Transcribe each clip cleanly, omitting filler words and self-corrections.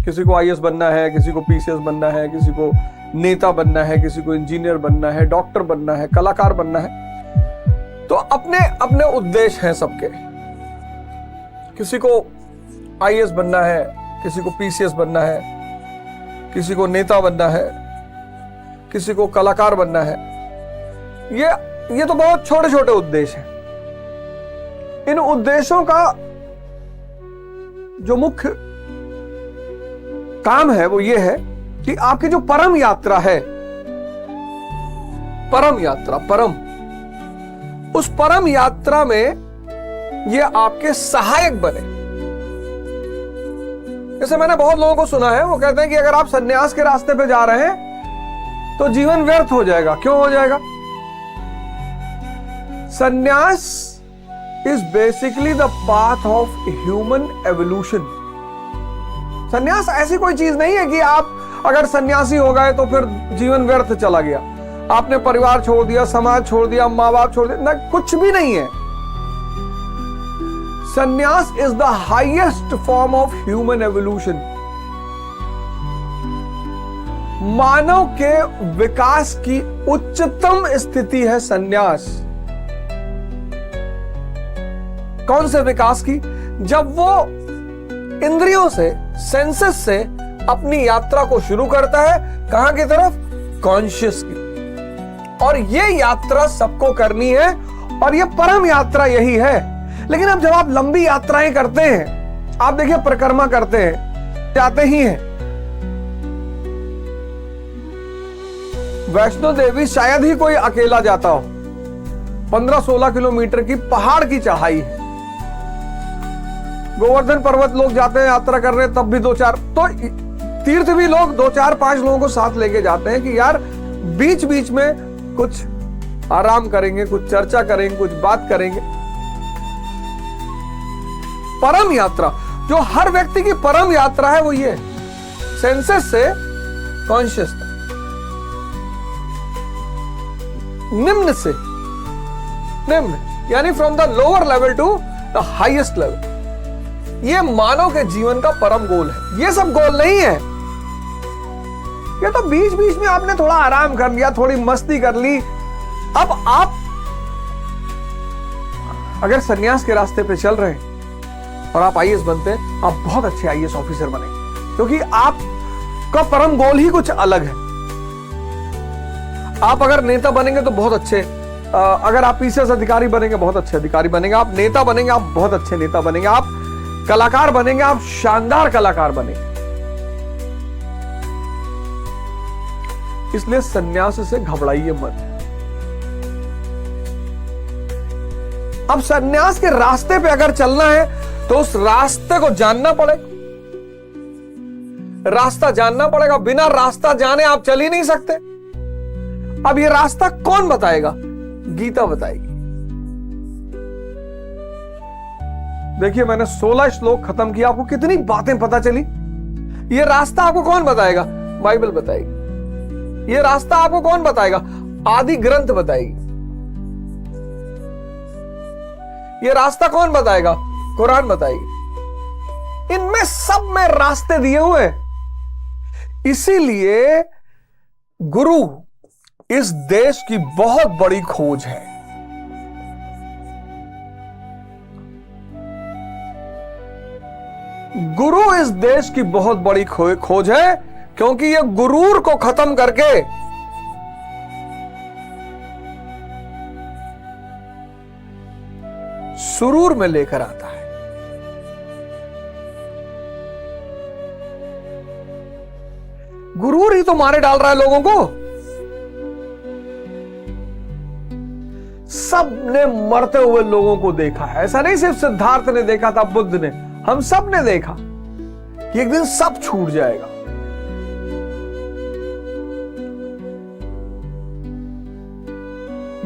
किसी को आईएएस बनना है, किसी को पीसीएस बनना है, किसी को नेता बनना है, किसी को इंजीनियर बनना है, डॉक्टर बनना है, कलाकार बनना है। तो अपने अपने उद्देश्य हैं सबके। किसी को आईएएस बनना है, किसी को पीसीएस बनना है, किसी को नेता बनना है, किसी को कलाकार बनना है। ये तो बहुत छोटे छोटे उद्देश्य हैं। इन उद्देश्यों का जो मुख्य काम है वो ये है कि आपकी जो परम यात्रा है, उस परम यात्रा में ये आपके सहायक बने। जैसे मैंने बहुत लोगों को सुना है, वो कहते हैं कि अगर आप सन्यास के रास्ते पे जा रहे हैं तो जीवन व्यर्थ हो जाएगा। क्यों हो जाएगा? सन्यास is basically the path of human evolution. सन्यास ऐसी कोई चीज नहीं है कि आप अगर सन्यासी हो गए तो फिर जीवन व्यर्थ चला गया, आपने परिवार छोड़ दिया, समाज छोड़ दिया, माँ बाप छोड़ दिया, ना, कुछ भी नहीं है। Sanyas is the highest form of human evolution. मानव के विकास की उच्चतम स्थिति है सन्यास। कौन से विकास की? जब वो इंद्रियों से, सेंसेस से अपनी यात्रा को शुरू करता है। कहां की तरफ? कॉन्शियस की। और ये यात्रा सबको करनी है और ये परम यात्रा यही है। लेकिन अब जब आप लंबी यात्राएं करते हैं, आप देखिए परिक्रमा करते हैं, जाते ही हैं। वैष्णो देवी शायद ही कोई अकेला जाता हो। 15-16 किलोमीटर की पहाड़ की चढ़ाई है। गोवर्धन पर्वत लोग जाते हैं यात्रा कर रहे हैं, तब भी 2-4, तो तीर्थ भी लोग 2-4-5 लोगों को साथ लेके जाते हैं कि यार बीच बीच में कुछ आराम करेंगे, कुछ चर्चा करेंगे, कुछ बात करेंगे। परम यात्रा, जो हर व्यक्ति की परम यात्रा है, वो ये सेंसेस से कॉन्शियस तक, निम्न से निम्न, यानी from the lower level to the highest level. ये मानव के जीवन का परम गोल है। ये सब गोल नहीं है। ये तो बीच बीच में आपने थोड़ा आराम कर लिया, थोड़ी मस्ती कर ली। अब आप अगर सन्यास के रास्ते पे चल रहे हैं और आप आईएएस बनते हैं, आप बहुत अच्छे आईएएस ऑफिसर बनेंगे, क्योंकि आपका परम गोल ही कुछ अलग है। आप अगर नेता बनेंगे तो बहुत अच्छे, अगर आप पीसीएस अधिकारी बनेंगे, बहुत अच्छे अधिकारी बनेंगे। आप नेता बनेंगे, आप बहुत अच्छे नेता बनेंगे। आप कलाकार बनेंगे, आप शानदार कलाकार बनेंगे। इसलिए सन्यास से घबराइए मत। अब सन्यास के रास्ते पे अगर चलना है तो उस रास्ते को जानना पड़ेगा। रास्ता जानना पड़ेगा। बिना रास्ता जाने आप चल ही नहीं सकते। अब ये रास्ता कौन बताएगा? गीता बताएगी। देखिए, मैंने 16 श्लोक खत्म किया, आपको कितनी बातें पता चली। ये रास्ता आपको कौन बताएगा? बाइबल बताएगी। ये रास्ता आपको कौन बताएगा? आदि ग्रंथ बताएगी। ये रास्ता कौन बताएगा? कुरान बताएगी। इनमें सब में रास्ते दिए हुए। इसीलिए गुरु इस देश की बहुत बड़ी खोज है। गुरु इस देश की बहुत बड़ी खोज है, क्योंकि ये गुरूर को खत्म करके सुरूर में लेकर आता है। गुरूर ही तो मारे डाल रहा है लोगों को। सबने मरते हुए लोगों को देखा है। ऐसा नहीं सिर्फ सिद्धार्थ ने देखा था, बुद्ध ने, हम सब ने देखा कि एक दिन सब छूट जाएगा।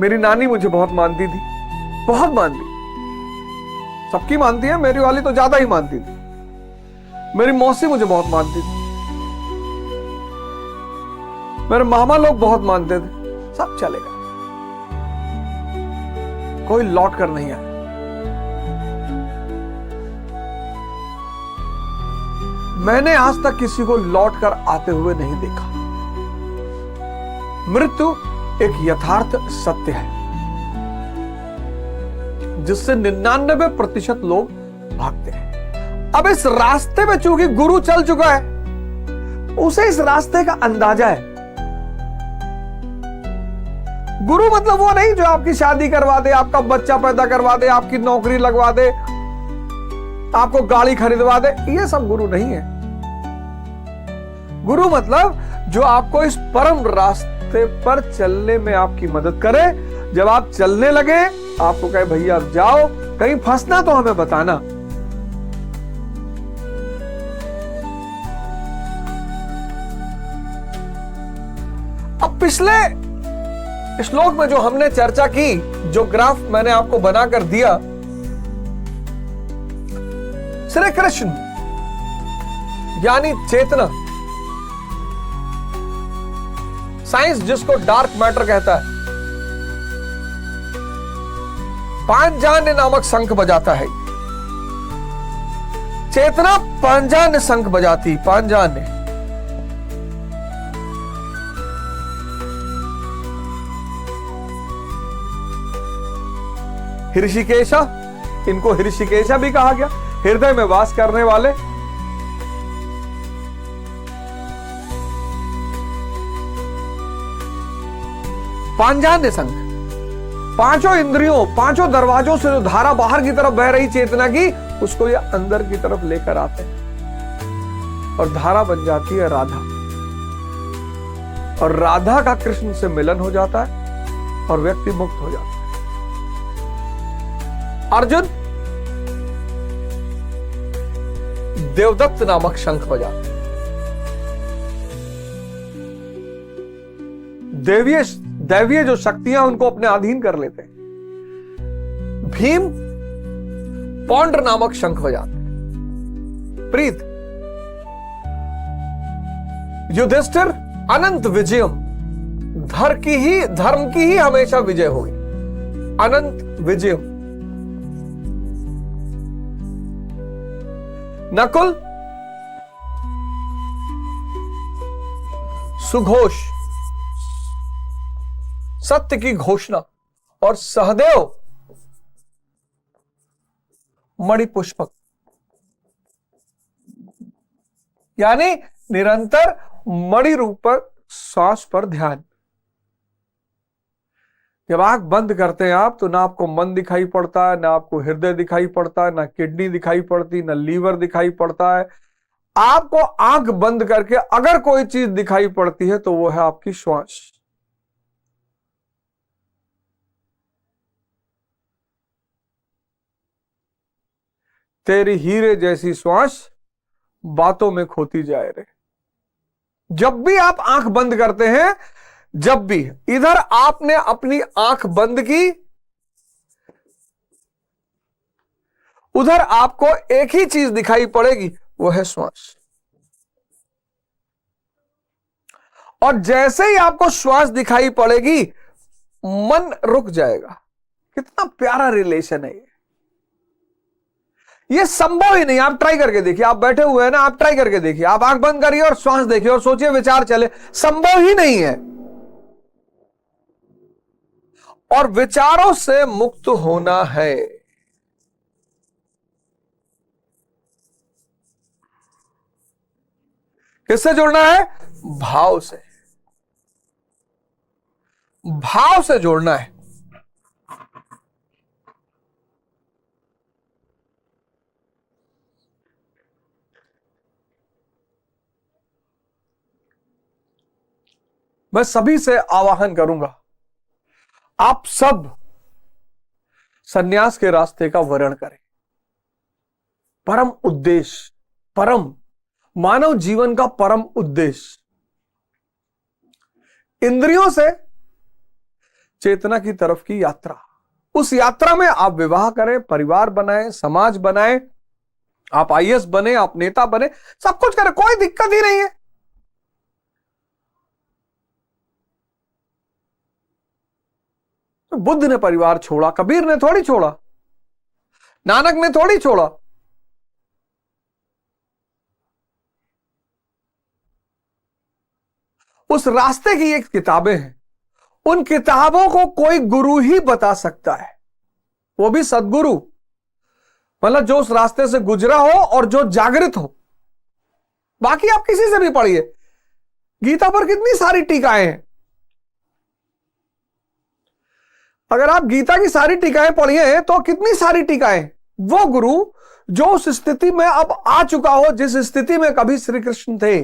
मेरी नानी मुझे बहुत मानती थी, बहुत मानती। सबकी मानती है, मेरी वाली तो ज्यादा ही मानती थी। मेरी मौसी मुझे बहुत मानती थी। मेरे मामा लोग बहुत मानते थे। सब चले गए, कोई लौट कर नहीं आया। मैंने आज तक किसी को लौट कर आते हुए नहीं देखा। मृत्यु एक यथार्थ सत्य है जिससे 99% लोग भागते हैं। अब इस रास्ते में चूंकि गुरु चल चुका है, उसे इस रास्ते का अंदाजा है। गुरु मतलब वो नहीं जो आपकी शादी करवा दे, आपका बच्चा पैदा करवा दे, आपकी नौकरी लगवा दे, आपको गाड़ी खरीदवा दे। ये सब गुरु नहीं है। गुरु मतलब जो आपको इस परम रास्ते पर चलने में आपकी मदद करे। जब आप चलने लगे, आपको कहे भैया अब जाओ, कहीं फंसना तो हमें बताना। अब पिछले श्लोक में जो हमने चर्चा की, जो ग्राफ मैंने आपको बनाकर दिया, श्री कृष्ण यानी चेतना, साइंस जिसको डार्क मैटर कहता है, पांचजन्य नामक शंख बजाता है। चेतना पांचजन्य शंख बजाती, पांचजन्य। ऋषिकेशा, इनको ऋषिकेशा भी कहा गया, हृदय में वास करने वाले। पांचजन्य शंख, पांचों इंद्रियों, पांचों दरवाजों से जो धारा बाहर की तरफ बह रही चेतना की, उसको ये अंदर की तरफ लेकर आते हैं और धारा बन जाती है राधा। और राधा का कृष्ण से मिलन हो जाता है और व्यक्ति मुक्त हो जाता है। अर्जुन देवदत्त नामक शंख बजाते हैं। दैवीय जो शक्तियां उनको अपने अधीन कर लेते हैं। भीम पौंड्र नामक शंख बजाते हैं। प्रीत, युधिष्ठिर अनंत विजयम, धर्म की ही हमेशा विजय होगी, अनंत विजयम। नकुल सुघोष, सत्य की घोषणा। और सहदेव मणिपुष्पक, यानी निरंतर मणि रूपक श्वास पर ध्यान। जब आंख बंद करते हैं आप, तो ना आपको मन दिखाई पड़ता है, ना आपको हृदय दिखाई पड़ता है, ना किडनी दिखाई पड़ती, ना लीवर दिखाई पड़ता है। आपको आंख बंद करके अगर कोई चीज दिखाई पड़ती है तो वो है आपकी श्वास। तेरी हीरे जैसी श्वास बातों में खोती जाए रे। जब भी आप आंख बंद करते हैं, जब भी इधर आपने अपनी आंख बंद की, उधर आपको एक ही चीज दिखाई पड़ेगी, वो है श्वास। और जैसे ही आपको श्वास दिखाई पड़ेगी, मन रुक जाएगा। कितना प्यारा रिलेशन है ये संभव ही नहीं। आप ट्राई करके देखिए, आप बैठे हुए हैं ना, आप ट्राई करके देखिए, आप आंख बंद करिए और श्वास देखिए और सोचिए, विचार चले, संभव ही नहीं है। और विचारों से मुक्त होना है। किससे जुड़ना है? भाव से। भाव से जोड़ना है। मैं सभी से आवाहन करूंगा, आप सब सन्यास के रास्ते का वर्ण करें। परम उद्देश्य, परम मानव जीवन का परम उद्देश्य, इंद्रियों से चेतना की तरफ की यात्रा। उस यात्रा में आप विवाह करें, परिवार बनाएं, समाज बनाएं, आप आईएएस बने, आप नेता बने, सब कुछ करें, कोई दिक्कत ही नहीं है। तो बुद्ध ने परिवार छोड़ा, कबीर ने थोड़ी छोड़ा, नानक ने थोड़ी छोड़ा। उस रास्ते की एक किताबें हैं। उन किताबों को कोई गुरु ही बता सकता है, वो भी सदगुरु, मतलब जो उस रास्ते से गुजरा हो और जो जागृत हो। बाकी आप किसी से भी पढ़िए, गीता पर कितनी सारी टीकाएं हैं। अगर आप गीता की सारी टीकाएं पढ़िए तो कितनी सारी टीकाएं। वो गुरु जो उस स्थिति में अब आ चुका हो जिस स्थिति में कभी श्री कृष्ण थे,